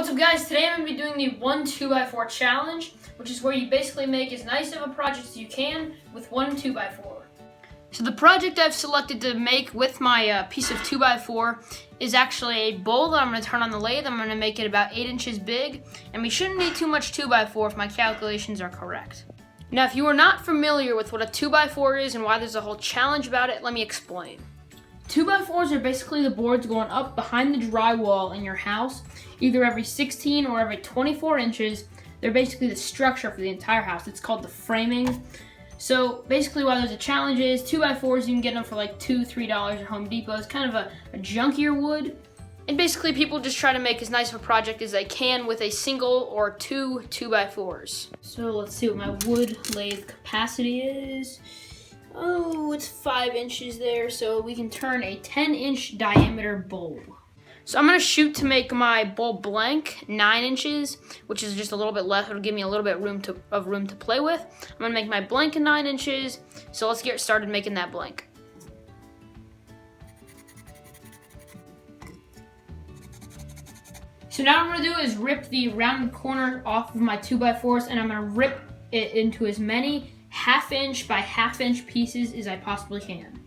What's up guys, today I'm going to be doing the 1 2x4 challenge, which is where you basically make as nice of a project as you can with 1 2x4. So the project I've selected to make with my piece of 2x4 is actually a bowl that I'm going to turn on the lathe. I'm going to make it about 8 inches big, and we shouldn't need too much 2x4 if my calculations are correct. Now if you are not familiar with what a 2x4 is and why there's a whole challenge about it, let me explain. 2x4s are basically the boards going up behind the drywall in your house, either every 16 or every 24 inches. They're basically the structure for the entire house. It's called the framing. So basically why there's a challenge is 2x4s, you can get them for like $2, $3 at Home Depot. It's kind of a junkier wood. And basically people just try to make as nice of a project as they can with a single or 2 2x4s. So let's see what my wood lathe capacity is. Oh, it's 5 inches there, so we can turn a 10-inch diameter bowl. So I'm gonna shoot to make my bowl blank 9 inches, which is just a little bit less. It'll give me a little bit of room to play with. I'm gonna make my blank in 9 inches. So let's get started making that blank. So now what I'm gonna do is rip the round corner off of my 2x4s, and I'm gonna rip it into as many 1/2 inch by 1/2 inch pieces as I possibly can.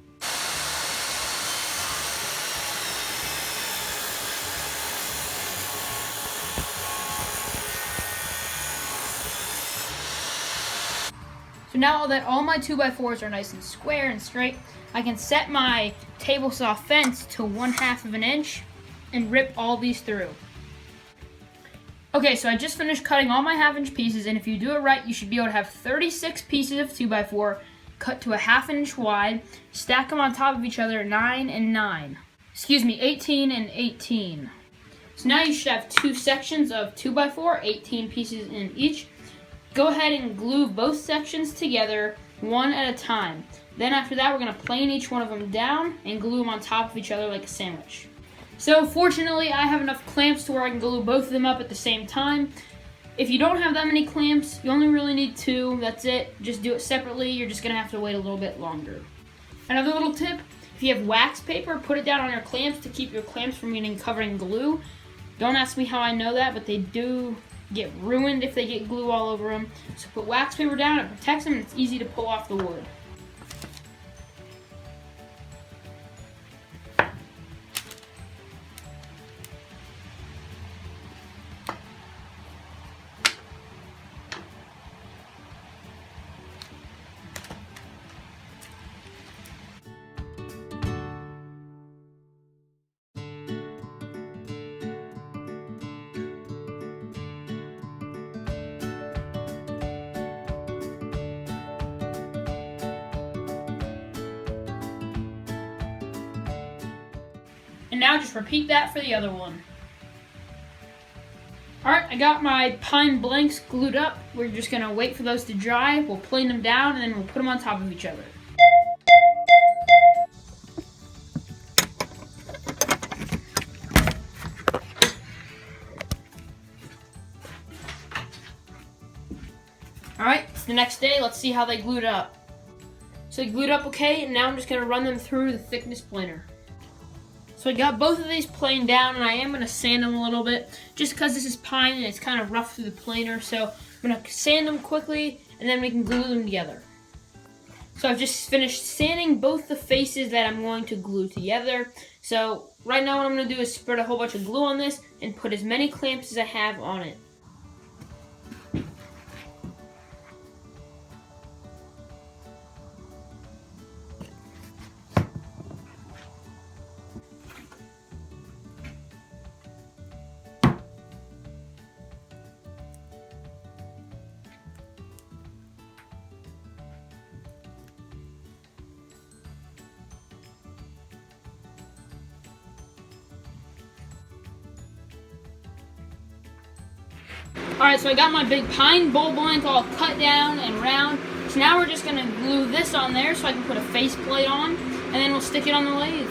So now that all my 2x4s are nice and square and straight, I can set my table saw fence to 1/2 of an inch and rip all these through. Okay, so I just finished cutting all my 1/2 inch pieces, and if you do it right, you should be able to have 36 pieces of 2x4 cut to 1/2 inch wide, stack them on top of each other, 9 and 9. Excuse me, 18 and 18. So now you should have 2 sections of 2x4, 18 pieces in each. Go ahead and glue both sections together one at a time. Then after that, we're gonna plane each one of them down and glue them on top of each other like a sandwich. So fortunately, I have enough clamps to where I can glue both of them up at the same time. If you don't have that many clamps, you only really need 2, that's it. Just do it separately, you're just gonna have to wait a little bit longer. Another little tip, if you have wax paper, put it down on your clamps to keep your clamps from getting covered in glue. Don't ask me how I know that, but they do get ruined if they get glue all over them. So put wax paper down, it protects them, and it's easy to pull off the wood. And now just repeat that for the other one. Alright, I got my pine blanks glued up. We're just gonna wait for those to dry. We'll plane them down and then we'll put them on top of each other. Alright, it's the next day. Let's see how they glued up. So they glued up okay, and now I'm just gonna run them through the thickness planer. So I got both of these planed down, and I am going to sand them a little bit just because this is pine and it's kind of rough through the planer. So I'm going to sand them quickly and then we can glue them together. So I've just finished sanding both the faces that I'm going to glue together. So right now what I'm going to do is spread a whole bunch of glue on this and put as many clamps as I have on it. Alright, so I got my big pine bowl blank all cut down and round. So now we're just going to glue this on there so I can put a faceplate on, and then we'll stick it on the lathe.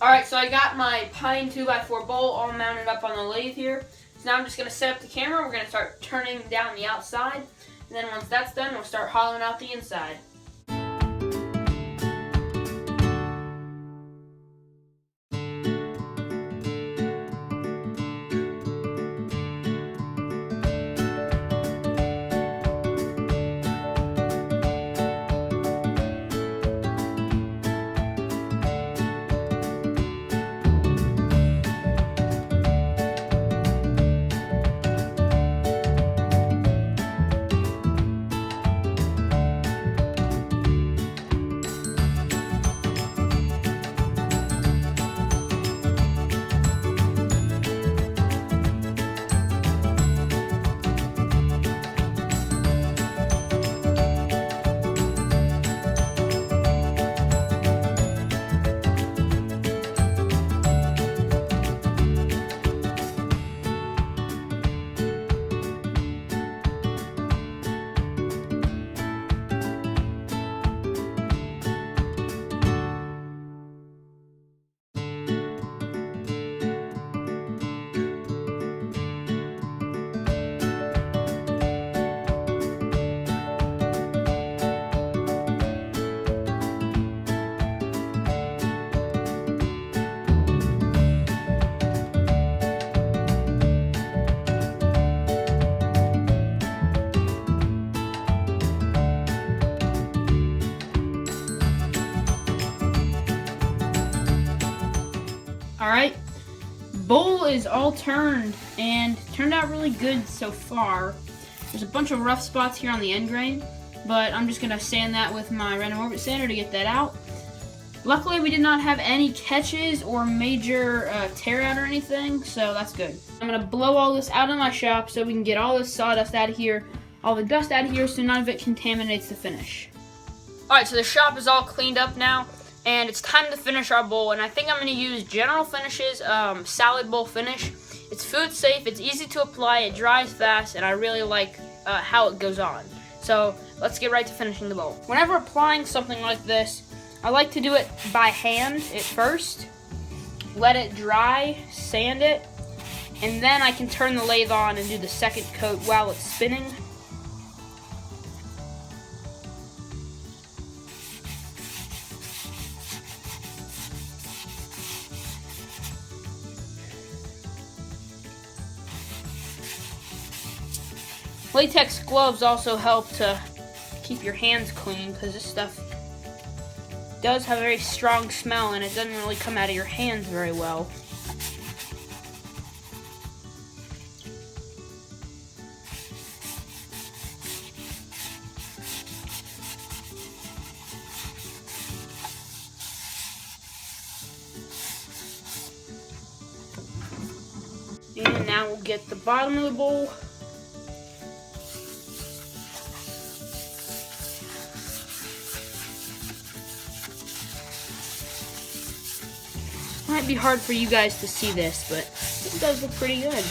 Alright, so I got my pine 2x4 bowl all mounted up on the lathe here. So now I'm just going to set up the camera. We're going to start turning down the outside, and then once that's done, we'll start hollowing out the inside. bowl is all turned and turned out really good so far. There's a bunch of rough spots here on the end grain, but I'm just gonna sand that with my random orbit sander to get that out. Luckily, we did not have any catches or major tear out or anything, so that's good. I'm gonna blow all this out of my shop so we can get all this sawdust out of here, all the dust out of here, so none of it contaminates the finish. All right, so the shop is all cleaned up now, and it's time to finish our bowl. And I think I'm gonna use General Finishes salad bowl finish. It's food safe, it's easy to apply, it dries fast, and I really like how it goes on. So let's get right to finishing the bowl. Whenever applying something like this, I like to do it by hand at first, let it dry, sand it, and then I can turn the lathe on and do the second coat while it's spinning. Latex gloves also help to keep your hands clean because this stuff does have a very strong smell and it doesn't really come out of your hands very well. And now we'll get the bottom of the bowl. Might be hard for you guys to see this, but it does look pretty good.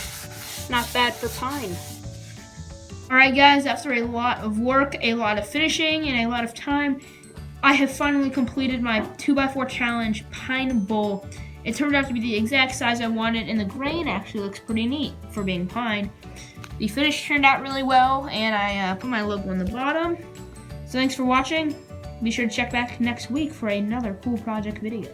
Not bad for pine. Alright guys, after a lot of work, a lot of finishing, and a lot of time, I have finally completed my 2x4 challenge pine bowl. It turned out to be the exact size I wanted, and the grain actually looks pretty neat for being pine. The finish turned out really well, and I put my logo on the bottom. So thanks for watching. Be sure to check back next week for another cool project video.